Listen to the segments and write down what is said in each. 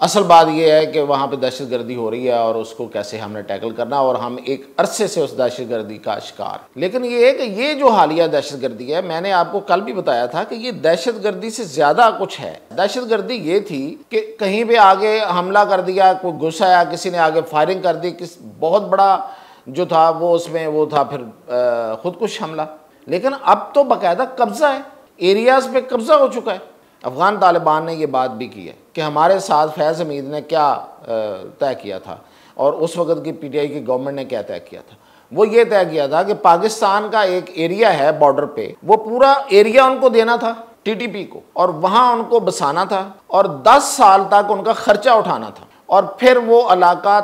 असल बात यह है कि वहाँ पे दहशतगर्दी हो रही है और उसको कैसे हमने टैकल करना, और हम एक अरसे से उस दहशतगर्दी का शिकार। लेकिन ये है कि ये जो हालिया दहशतगर्दी है, मैंने आपको कल भी बताया था कि ये दहशतगर्दी से ज़्यादा कुछ है। दहशतगर्दी ये थी कि कहीं पे आगे हमला कर दिया, कोई घुस आया, किसी ने आगे फायरिंग कर दी, किस बहुत बड़ा जो था वो उसमें वो था फिर खुदकुश हमला। लेकिन अब तो बाकायदा कब्ज़ा है, एरियाज़ पे कब्ज़ा हो चुका है। अफ़गान तालिबान ने ये बात भी की है कि हमारे साथ फैज़ हमीद ने क्या तय किया था और उस वक़्त की पीटीआई की गवर्नमेंट ने क्या तय किया था। वो ये तय किया था कि पाकिस्तान का एक एरिया है बॉर्डर पे, वो पूरा एरिया उनको देना था टीटीपी को, और वहाँ उनको बसाना था और 10 साल तक उनका ख़र्चा उठाना था, और फिर वो इलाका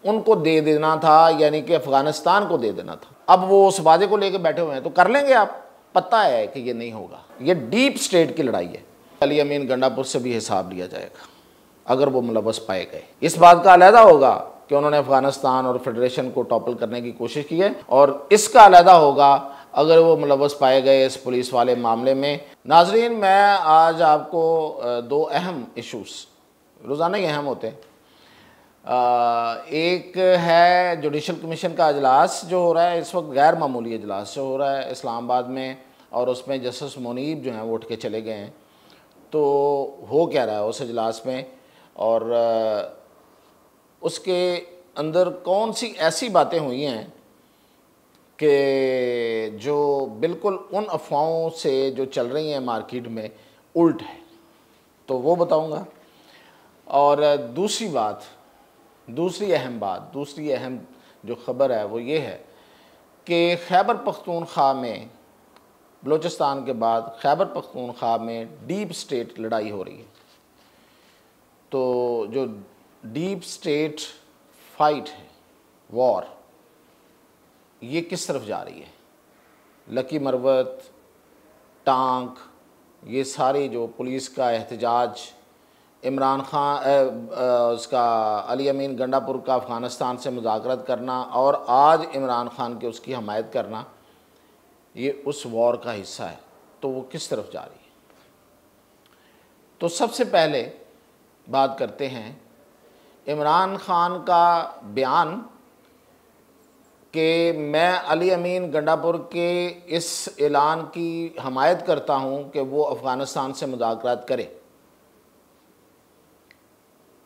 उनको दे देना था, यानी कि अफ़गानिस्तान को दे देना था। अब वो उस वादे को लेकर बैठे हुए हैं, तो कर लेंगे आप। पता है कि ये नहीं होगा, ये डीप स्टेट की लड़ाई है। अली अमीन गंडापुर से भी हिसाब लिया जाएगा अगर वो मुलव्वस पाए गए। इस बात का अलहदा होगा कि उन्होंने अफगानिस्तान और फेडरेशन को टॉपल करने की कोशिश की है, और इसका अलहदा होगा अगर वो मुलव्वस पाए गए इस पुलिस वाले मामले में। नाजरीन, मैं आज आपको दो अहम इशूज़, रोज़ाना ही अहम होते हैं, एक है जुडिशल कमीशन का अजलास जो हो रहा है इस वक्त, गैर मामूली अजलास जो हो रहा है इस्लामाबाद में, और उसमें जस्टिस मुनीब जो हैं वो उठ के चले गए हैं। तो हो क्या रहा है उस अजलास में, और उसके अंदर कौन सी ऐसी बातें हुई हैं कि जो बिल्कुल उन अफवाहों से जो चल रही हैं मार्केट में उल्ट है, तो वो बताऊंगा। और दूसरी अहम जो ख़बर है वो ये है कि खैबर पख्तूनख्वा में, बलूचिस्तान के बाद खैबर पख्तूनख्वा में डीप स्टेट लड़ाई हो रही है। तो जो डीप स्टेट फाइट है, वॉर, ये किस तरफ जा रही है? लकी मरवत, टांक, ये सारी जो पुलिस का एहतजाज, इमरान खान उसका अली अमीन गंडापुर का अफ़गानिस्तान से मुज़ाकरत करना और आज इमरान खान के उसकी हमायत करना, ये उस वॉर का हिस्सा है। तो वो किस तरफ जा रही है? तो सबसे पहले बात करते हैं इमरान खान का बयान कि मैं अली अमीन गंडापुर के इस ऐलान की हमायत करता हूं कि वो अफ़गानिस्तान से मुज़ाकरात करे।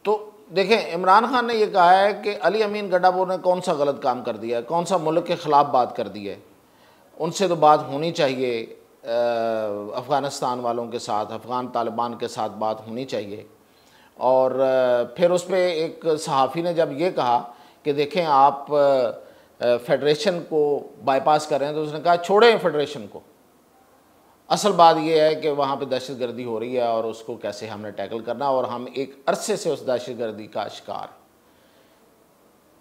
तो देखें, इमरान खान ने यह कहा है कि अली अमीन गंडापुर ने कौन सा गलत काम कर दिया है, कौन सा मुल्क के ख़िलाफ़ बात कर दी है, उनसे तो बात होनी चाहिए, अफ़गानिस्तान वालों के साथ, अफ़गान तालिबान के साथ बात होनी चाहिए। और फिर उस पर एक सहाफ़ी ने जब ये कहा कि देखें आप फेडरेशन को बाईपास कर रहे हैं, तो उसने कहा छोड़ें फेडरेशन को, असल बात यह है कि वहाँ पे दहशतगर्दी हो रही है और उसको कैसे हमने टैकल करना, और हम एक अरसे से उस दहशतगर्दी का शिकार।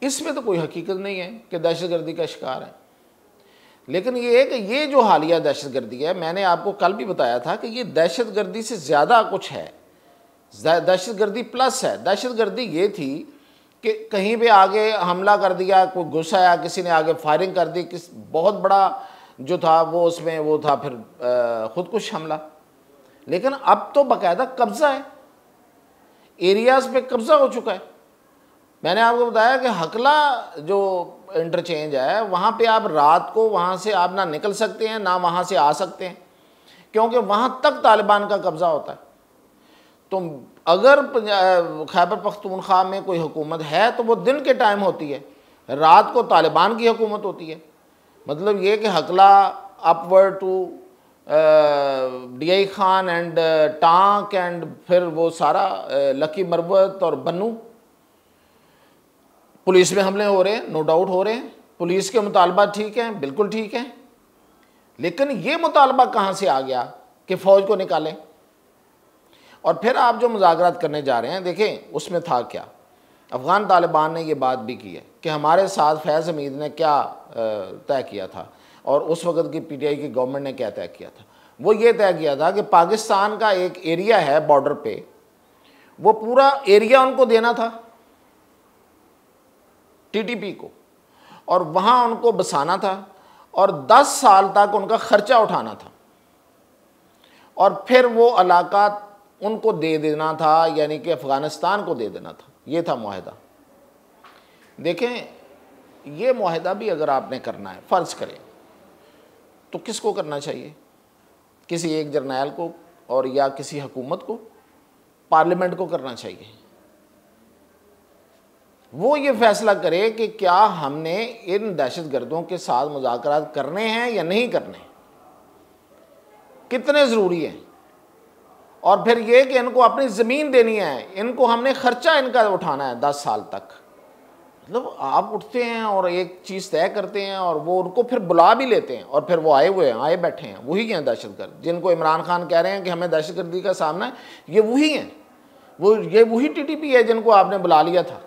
इसमें तो कोई हकीकत नहीं है कि दहशतगर्दी का शिकार है, लेकिन ये है कि ये जो हालिया दहशतगर्दी है, मैंने आपको कल भी बताया था कि ये दहशतगर्दी से ज़्यादा कुछ है, दहशतगर्दी प्लस है। दहशतगर्दी ये थी कि कहीं पे आगे हमला कर दिया, कोई घुस आया, किसी ने आगे फायरिंग कर दी, किस बहुत बड़ा जो था वो उसमें वो था फिर खुदकुश हमला। लेकिन अब तो बाकायदा कब्ज़ा है, एरियाज़ पे कब्ज़ा हो चुका है। मैंने आपको बताया कि हकला जो इंटरचेंज है, वहाँ पे आप रात को वहाँ से आप ना निकल सकते हैं ना वहाँ से आ सकते हैं, क्योंकि वहाँ तक तालिबान का कब्ज़ा होता है। तो अगर खैबर पख्तूनख्वा में कोई हुकूमत है तो वो दिन के टाइम होती है, रात को तालिबान की हुकूमत होती है। मतलब ये कि Hakla upward to DI Khan and Tank and फिर वो सारा लकी मरवत और बन्नू, पुलिस में हमले हो रहे हैं, नो डाउट हो रहे हैं, पुलिस के मुतालबा ठीक हैं, बिल्कुल ठीक हैं, लेकिन ये मुतालबा कहाँ से आ गया कि फ़ौज को निकालें? और फिर आप जो मुज़ाकरात करने जा रहे हैं, देखें उसमें था क्या। अफ़गान तालिबान ने ये बात भी की है कि हमारे साथ फैज़ हमीद ने क्या तय किया था और उस वक़्त की पीटीआई की गवर्नमेंट ने क्या तय किया था। वो ये तय किया था कि पाकिस्तान का एक एरिया है बॉर्डर पे, वो पूरा एरिया उनको देना था टीटीपी को, और वहाँ उनको बसाना था और 10 साल तक उनका ख़र्चा उठाना था, और फिर वो इलाका उनको दे देना था, यानी कि अफ़गानिस्तान को दे देना था। ये था मुआहदा। देखें, ये मुआहदा भी अगर आपने करना है, फ़र्ज़ करें, तो किसको करना चाहिए? किसी एक जर्नैल को और या किसी हुकूमत को, पार्लियामेंट को करना चाहिए। वो ये फैसला करे कि क्या हमने इन दहशतगर्दों के साथ मुज़ाकरात करने हैं या नहीं करने, कितने ज़रूरी हैं, और फिर ये कि इनको अपनी ज़मीन देनी है, इनको हमने ख़र्चा इनका उठाना है 10 साल तक। मतलब आप उठते हैं और एक चीज़ तय करते हैं और वो उनको फिर बुला भी लेते हैं, और फिर वो आए हुए हैं, आए बैठे हैं, वही हैं दहशतगर्द जिनको इमरान खान कह रहे हैं कि हमें दहशतगर्दी का सामना है। ये वही हैं, ये वही टीटीपी है जिनको आपने बुला लिया था,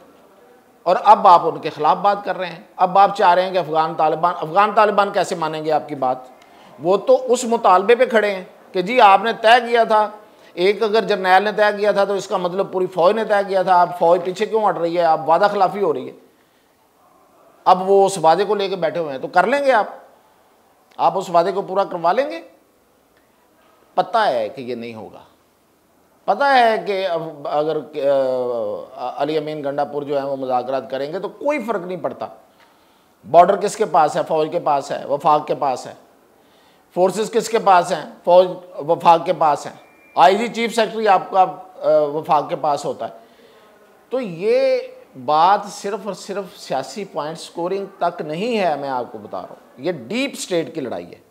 और अब आप उनके ख़िलाफ़ बात कर रहे हैं। अब आप चाह रहे हैं कि अफ़गान तालिबान कैसे मानेंगे आपकी बात? वो तो उस मुतालबे पे खड़े हैं कि जी आपने तय किया था, एक अगर जर्नैल ने तय किया था तो इसका मतलब पूरी फ़ौज ने तय किया था। आप फ़ौज पीछे क्यों हट रही है? आप वादा खिलाफ़ी हो रही है। अब वो उस वादे को लेके बैठे हुए हैं, तो कर लेंगे आप उस वादे को पूरा करवा लेंगे। पता है कि ये नहीं होगा, पता है कि अगर अली अमीन गंडापुर जो है वो मुज़ाकरात करेंगे तो कोई फ़र्क नहीं पड़ता। बॉर्डर किसके पास है? फ़ौज के पास है, वफाक के पास है। फोर्सेस किसके पास हैं? फ़ौज वफाक के पास है। आईजी चीफ सेक्रेटरी आपका वफाक के पास होता है। तो ये बात सिर्फ और सिर्फ सियासी पॉइंट स्कोरिंग तक नहीं है, मैं आपको बता रहा हूँ, ये डीप स्टेट की लड़ाई है।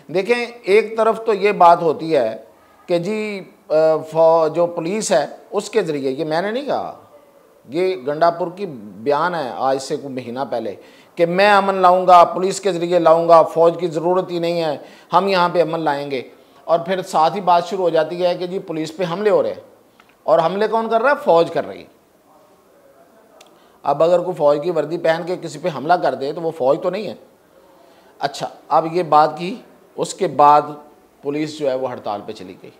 देखें, एक तरफ तो ये बात होती है कि जी जो पुलिस है उसके ज़रिए, ये मैंने नहीं कहा, ये गंडापुर की बयान है आज से कुछ महीना पहले कि मैं अमन लाऊंगा, पुलिस के ज़रिए लाऊंगा, फ़ौज की ज़रूरत ही नहीं है, हम यहाँ पे अमन लाएंगे। और फिर साथ ही बात शुरू हो जाती है कि जी पुलिस पे हमले हो रहे हैं, और हमले कौन कर रहा है? फ़ौज कर रही है। अब अगर कोई फ़ौज की वर्दी पहन के किसी पे हमला कर दे तो वो फ़ौज तो नहीं है। अच्छा, अब ये बात की, उसके बाद पुलिस जो है वो हड़ताल पे चली गई,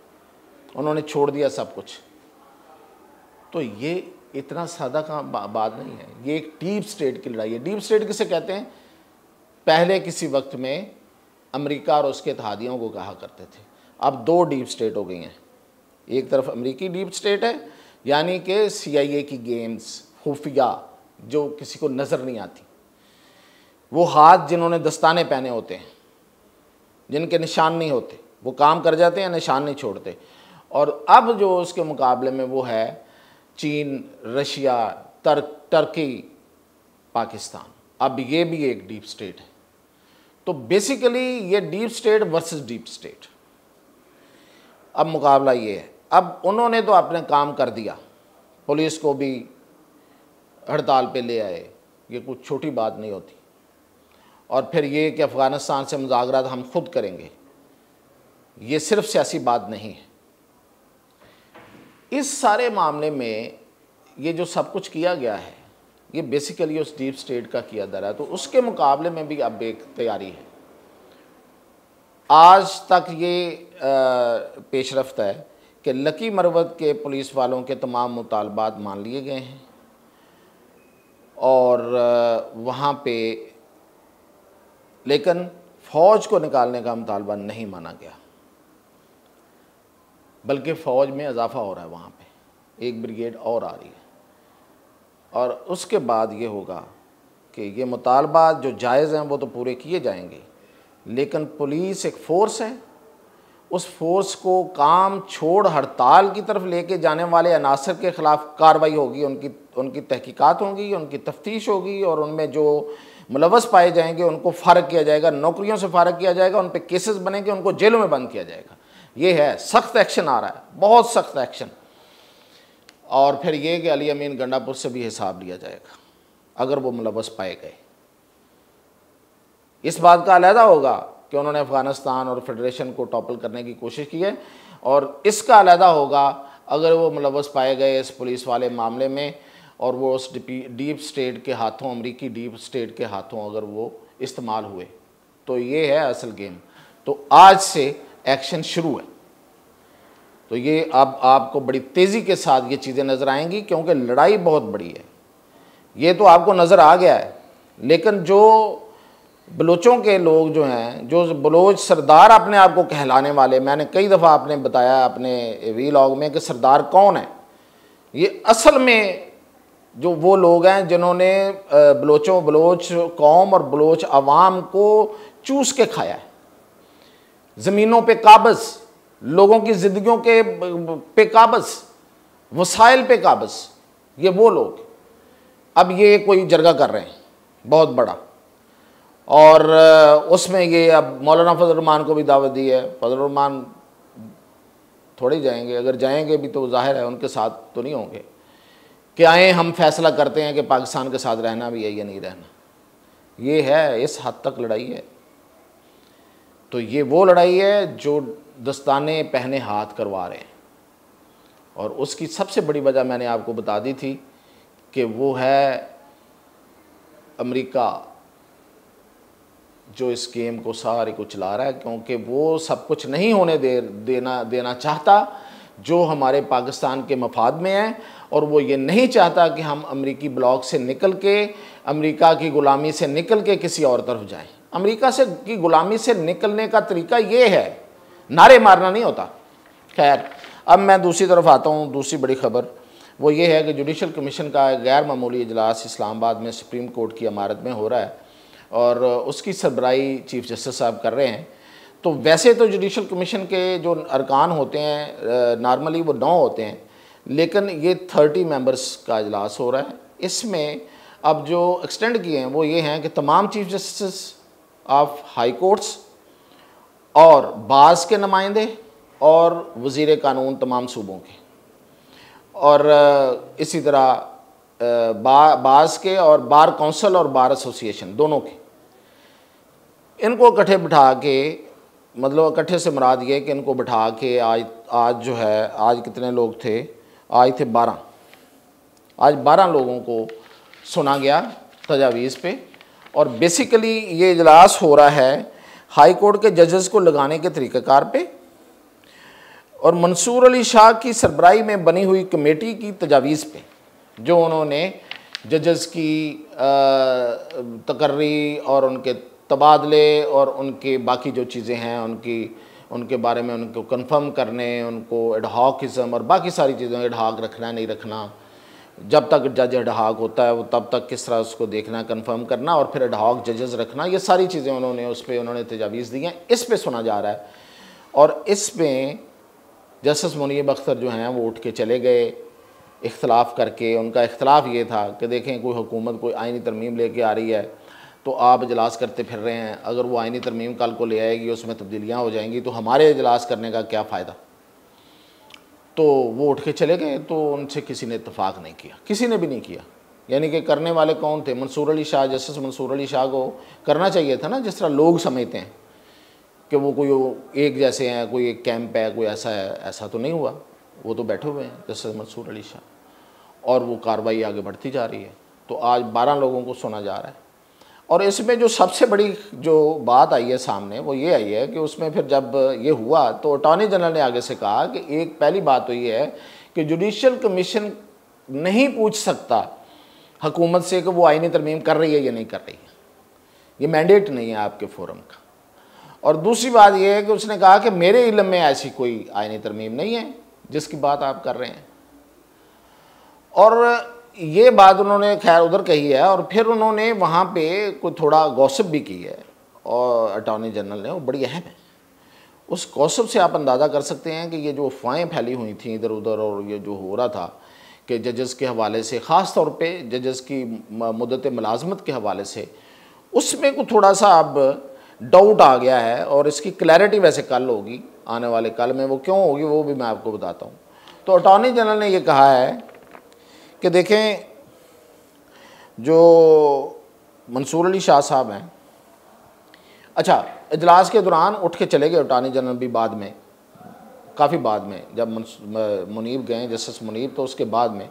उन्होंने छोड़ दिया सब कुछ। तो ये इतना सादा का बात नहीं है, ये एक डीप स्टेट की लड़ाई है। डीप स्टेट किसे कहते हैं? पहले किसी वक्त में अमेरिका और उसके इत्तेहादियों को कहा करते थे। अब 2 डीप स्टेट हो गई हैं। एक तरफ अमेरिकी डीप स्टेट है, यानी कि CIA की गेम्स, खुफिया, जो किसी को नज़र नहीं आती, वो हाथ जिन्होंने दस्ताने पहने होते हैं, जिनके निशान नहीं होते, वो काम कर जाते हैं, निशान नहीं छोड़ते। और अब जो उसके मुकाबले में वो है चीन, रशिया, टर्की, पाकिस्तान। अब ये भी एक डीप स्टेट है। तो बेसिकली ये deep state versus deep state. अब मुकाबला ये है, अब उन्होंने तो अपने काम कर दिया, पुलिस को भी हड़ताल पे ले आए, ये कुछ छोटी बात नहीं होती। और फिर ये कि अफ़गानिस्तान से मुज़ाकरात हम खुद करेंगे, ये सिर्फ सियासी बात नहीं है। इस सारे मामले में ये जो सब कुछ किया गया है, ये बेसिकली उस डीप स्टेट का किया जा रहा है। तो उसके मुकाबले में भी अब एक तैयारी है। आज तक ये पेशरफ्त है कि लकी मरवत के पुलिस वालों के तमाम मुतालबात मान लिए गए हैं, और वहाँ पे लेकिन फ़ौज को निकालने का मुतालबा नहीं माना गया, बल्कि फ़ौज में इजाफ़ा हो रहा है। वहाँ पे एक ब्रिगेड और आ रही है, और उसके बाद ये होगा कि ये मुतालबात जो जायज़ हैं वो तो पूरे किए जाएंगे, लेकिन पुलिस एक फ़ोर्स है, उस फोर्स को काम छोड़ हड़ताल की तरफ लेके जाने वाले अनासर के ख़िलाफ़ कार्रवाई होगी, उनकी तहकीकात होंगी, उनकी तफ्तीश होगी, और उनमें जो मुलव्वस पाए जाएंगे उनको फ़ारग किया जाएगा, नौकरियों से फ़ारग किया जाएगा, उन पर केसेस बनेंगे, उनको जेलों में बंद किया जाएगा। ये है, सख्त एक्शन आ रहा है, बहुत सख्त एक्शन। और फिर ये कि अली अमीन गंडापुर से भी हिसाब लिया जाएगा अगर वो मुलव्वस पाए गए। इस बात का अलहदा होगा कि उन्होंने अफ़गानिस्तान और फेडरेशन को टॉपल करने की कोशिश की है, और इसका अलहदा होगा अगर वो मुलव्वस पाए गए इस पुलिस वाले मामले में, और वो उस डीप स्टेट के हाथों, अमरीकी डीप स्टेट के हाथों अगर वो इस्तेमाल हुए, तो ये है असल गेम। तो आज से एक्शन शुरू है। तो ये अब आपको बड़ी तेज़ी के साथ ये चीज़ें नज़र आएंगी, क्योंकि लड़ाई बहुत बड़ी है। ये तो आपको नज़र आ गया है, लेकिन जो बलोचों के लोग जो हैं, जो बलोच सरदार अपने आप को कहलाने वाले, मैंने कई दफ़ा आपने बताया अपने वीलॉग में कि सरदार कौन है, ये असल में जो वो लोग हैं जिन्होंने बलोच कौम और बलोच अवाम को चूस के खाया है, ज़मीनों पे काबज़, लोगों की ज़िंदगियों के पे काबज़, वसाइल पे काबज़, ये वो लोग। अब ये कोई जरगा कर रहे हैं बहुत बड़ा, और उसमें ये अब मौलाना फजल रहमान को भी दावत दी है। फजल रहमान थोड़े जाएंगे, अगर जाएंगे भी तो जाहिर है उनके साथ तो नहीं होंगे कि आए हम फैसला करते हैं कि पाकिस्तान के साथ रहना भी है या नहीं रहना। ये है, इस हद तक लड़ाई है। तो ये वो लड़ाई है जो दस्ताने पहने हाथ करवा रहे हैं, और उसकी सबसे बड़ी वजह मैंने आपको बता दी थी कि वो है अमेरिका जो इस गेम को सारे को चला रहा है, क्योंकि वो सब कुछ नहीं होने देना चाहता जो हमारे पाकिस्तान के मफाद में है, और वो ये नहीं चाहता कि हम अमेरिकी ब्लॉक से निकल के, अमेरिका की ग़ुलामी से निकल के किसी और तरफ जाएं। अमेरिका से की ग़ुलामी से निकलने का तरीका ये है, नारे मारना नहीं होता। खैर, अब मैं दूसरी तरफ आता हूँ। दूसरी बड़ी ख़बर वो ये है कि जुडिशल कमीशन का गैर मामूली इजलास इस्लामाबाद में सुप्रीम कोर्ट की इमारत में हो रहा है, और उसकी सरबराही चीफ जस्टिस साहब कर रहे हैं। तो वैसे तो जुडिशल कमीशन के जो अरकान होते हैं नॉर्मली वो 9 होते हैं, लेकिन ये 30 मेंबर्स का इजलास हो रहा है। इसमें अब जो एक्सटेंड किए हैं वो ये हैं कि तमाम chief justice of high courts और बाज़ के नुमाइंदे और वज़ीर कानून तमाम सूबों के, और इसी तरह बाज़ के और बार काउंसिल और बार एसोसिएशन दोनों के, इनको इकट्ठे बिठा के, मतलब इकट्ठे से मुराद ये कि इनको बिठा के आज जो है, आज कितने लोग थे, आज थे 12, आज 12 लोगों को सुना गया तजावीज़ पे। और बेसिकली ये इजलास हो रहा है हाई कोर्ट के जजेस को लगाने के तरीक़ाकार पे, और मंसूर अली शाह की सरबराही में बनी हुई कमेटी की तजावीज़ पे, जो उन्होंने जजेस की तकर्री और उनके तबादले और उनके बाकी जो चीज़ें हैं उनके बारे में उनको कंफर्म करने, उनको एडहॉकिज़म और बाकी सारी चीज़ें, एडहॉक रखना नहीं रखना, जब तक जज एडहॉक होता है वो तब तक किस तरह उसको देखना, कंफर्म करना, और फिर एडहॉक जजेस रखना, ये सारी चीज़ें उन्होंने तजावीज़ दी हैं। इस पे सुना जा रहा है, और इसमें जस्टिस मुनीब अख्तर जो हैं वो उठ के चले गए इख्तलाफ करके। उनका इख्तलाफ ये था कि देखें, कोई हुकूमत कोई आइनी तरमीम लेके आ रही है तो आप इजलास करते फिर रहे हैं, अगर वो आइनी तरमीम कल को ले आएगी, उसमें तब्दीलियाँ हो जाएंगी, तो हमारे इजलास करने का क्या फ़ायदा। तो वो उठ के चले गए। तो उनसे किसी ने इत्तफाक नहीं किया, किसी ने भी नहीं किया। यानी कि करने वाले कौन थे? मंसूर अली शाह। जस्टिस मंसूर अली शाह को करना चाहिए था ना, जिस तरह लोग समझते हैं कि वो कोई एक जैसे हैं, कोई एक कैंप है, कोई ऐसा है। ऐसा तो नहीं हुआ, वो तो बैठे हुए हैं जस्टिस मंसूर अली शाह, और वो कार्रवाई आगे बढ़ती जा रही है। तो आज 12 लोगों को सुना जा रहा है, और इसमें जो सबसे बड़ी जो बात आई है सामने वो ये आई है कि उसमें फिर जब ये हुआ तो अटॉर्नी जनरल ने आगे से कहा कि एक पहली बात तो ये है कि जुडिशल कमीशन नहीं पूछ सकता हुकूमत से कि वो आईनी तरमीम कर रही है या नहीं कर रही है, ये मैंडेट नहीं है आपके फोरम का। और दूसरी बात ये है कि उसने कहा कि मेरे इल्म में ऐसी कोई आईनी तरमीम नहीं है जिसकी बात आप कर रहे हैं। और ये बात उन्होंने खैर उधर कही है, और फिर उन्होंने वहाँ पे कोई थोड़ा गॉसिप भी की है, और अटॉर्नी जनरल ने, वो बड़ी अहम है। उस गॉसिप से आप अंदाज़ा कर सकते हैं कि ये जो अफवाहें फैली हुई थी इधर उधर, और ये जो हो रहा था कि जजेस के हवाले से, ख़ास तौर पे जजेस की मुद्दत मुलाजमत के हवाले से, उसमें को थोड़ा सा अब डाउट आ गया है। और इसकी क्लैरिटी वैसे कल होगी, आने वाले कल में। वो क्यों होगी वो भी मैं आपको बताता हूँ। तो अटॉर्नी जनरल ने ये कहा है कि देखें, जो मंसूर अली शाह साहब हैं, अच्छा, इजलास के दौरान उठ के चले गए अटॉर्नी जनरल भी बाद में, काफ़ी बाद में, जब मुनीब गए, जस्टिस मुनीब, तो उसके बाद में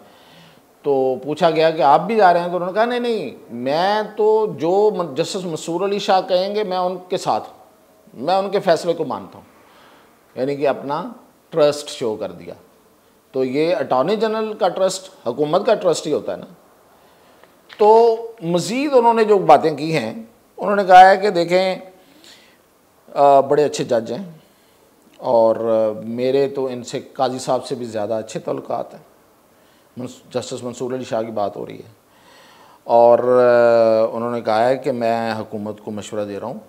तो पूछा गया कि आप भी जा रहे हैं, तो उन्होंने कहा नहीं नहीं, मैं तो जो जस्टिस मंसूर अली शाह कहेंगे मैं उनके साथ, मैं उनके फैसले को मानता हूँ। यानी कि अपना ट्रस्ट शो कर दिया। तो ये अटॉर्नी जनरल का ट्रस्ट हुकूमत का ट्रस्ट ही होता है ना। तो मज़ीद उन्होंने जो बातें की हैं उन्होंने कहा है कि देखें बड़े अच्छे जज हैं और मेरे तो इनसे काजी साहब से भी ज़्यादा अच्छे तल्लुकात हैं। जस्टिस मंसूर अली शाह की बात हो रही है और उन्होंने कहा है कि मैं हुकूमत को मशवरा दे रहा हूँ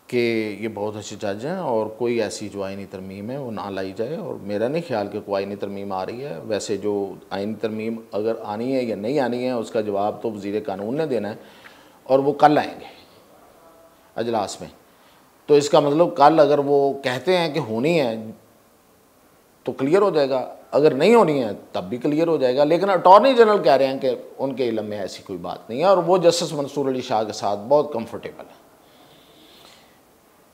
कि ये बहुत अच्छे जज हैं और कोई ऐसी जो आइनी तरमीम है वो ना लाई जाए। और मेरा नहीं ख्याल कि कोई आइनी तरमीम आ रही है। वैसे जो आइनी तरमीम अगर आनी है या नहीं आनी है उसका जवाब तो वज़ीर कानून ने देना है और वो कल आएंगे अजलास में। तो इसका मतलब कल अगर वो कहते हैं कि होनी है तो क्लियर हो जाएगा, अगर नहीं होनी है तब भी क्लियर हो जाएगा। लेकिन अटॉर्नी जनरल कह रहे हैं कि उनके इल्म में ऐसी कोई बात नहीं है और वो जस्टिस मंसूर अली शाह के साथ बहुत कंफर्टेबल है।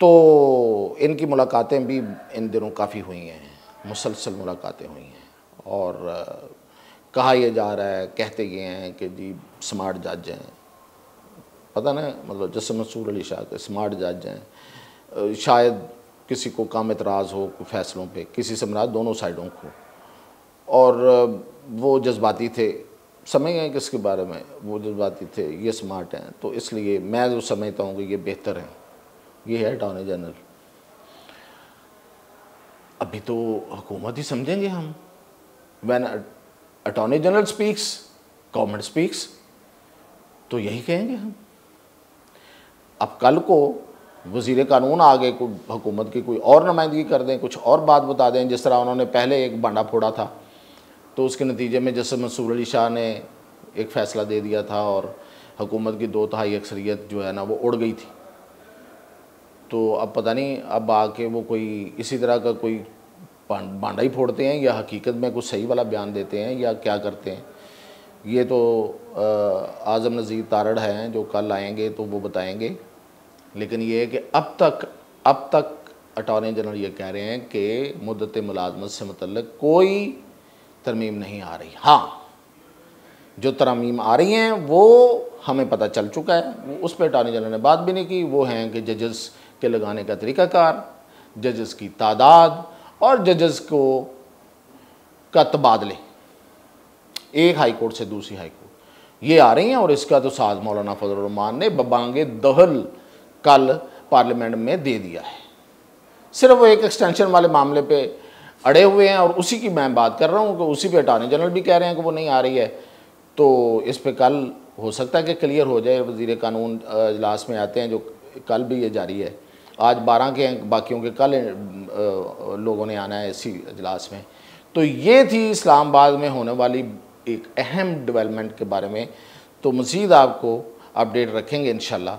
तो इनकी मुलाकातें भी इन दिनों काफ़ी हुई हैं, मुसलसल मुलाकातें हुई हैं और कहा यह जा रहा है, कहते ये हैं कि जी स्मार्ट जज हैं, पता ना, मतलब जस्टिस मंसूर अली शाह के स्मार्ट जज हैं। शायद किसी को कम एतराज़ हो फैसलों पे, किसी से मराद दोनों साइडों को, और वो जज्बाती थे। समझ गए किसके बारे में, वो जज्बाती थे, ये स्मार्ट हैं। तो इसलिए मैं जो समझता हूँ कि ये बेहतर है। ये है अटॉर्नी जनरल। अभी तो हुकूमत ही समझेंगे हम। When attorney general speaks, government speaks, तो यही कहेंगे हम। अब कल को वज़ीर कानून आगे कोई हुकूमत की कोई और नुमाइंदगी कर दें, कुछ और बात बता दें, जिस तरह उन्होंने पहले एक बांडा फोड़ा था तो उसके नतीजे में जस्टिस मंसूर अली शाह ने एक फ़ैसला दे दिया था और हुकूमत की 2/3 अक्सरियत जो है ना वो उड़ गई थी। तो अब पता नहीं अब आके वो कोई इसी तरह का कोई बांडा ही फोड़ते हैं या हकीकत में कुछ सही वाला बयान देते हैं या क्या करते हैं। ये तो आज़म नज़ीर तारड़ हैं जो कल आएंगे तो वो बताएंगे। लेकिन ये है कि अब तक अटॉर्नी जनरल ये कह रहे हैं कि मुद्दत मुलाजमत से मुतल्लिक़ कोई तरमीम नहीं आ रही। हाँ, जो तरमीम आ रही हैं वो हमें पता चल चुका है, उस पर अटॉर्नी जनरल ने बात भी नहीं की। वो हैं कि जजेस के लगाने का तरीक़ाकार, जजेस की तादाद और जजेस को का तबादले एक हाई कोर्ट से दूसरी हाई कोर्ट, ये आ रही हैं। और इसका तो साथ मौलाना फजल रहमान ने बबांगे दहल कल पार्लियामेंट में दे दिया है। सिर्फ वो एक एक्सटेंशन वाले मामले पे अड़े हुए हैं और उसी की मैं बात कर रहा हूँ कि उसी पे अटॉर्नी जनरल भी कह रहे हैं कि वो नहीं आ रही है। तो इस पे कल हो सकता है कि क्लियर हो जाए। वज़ीर कानून इजलास में आते हैं जो कल भी ये जारी है, आज 12 के हैं, बाकियों के कल लोगों ने आना है इसी इजलास में। तो ये थी इस्लामाबाद में होने वाली एक अहम डेवलपमेंट के बारे में। तो मज़ीद आपको अपडेट रखेंगे इंशाल्लाह।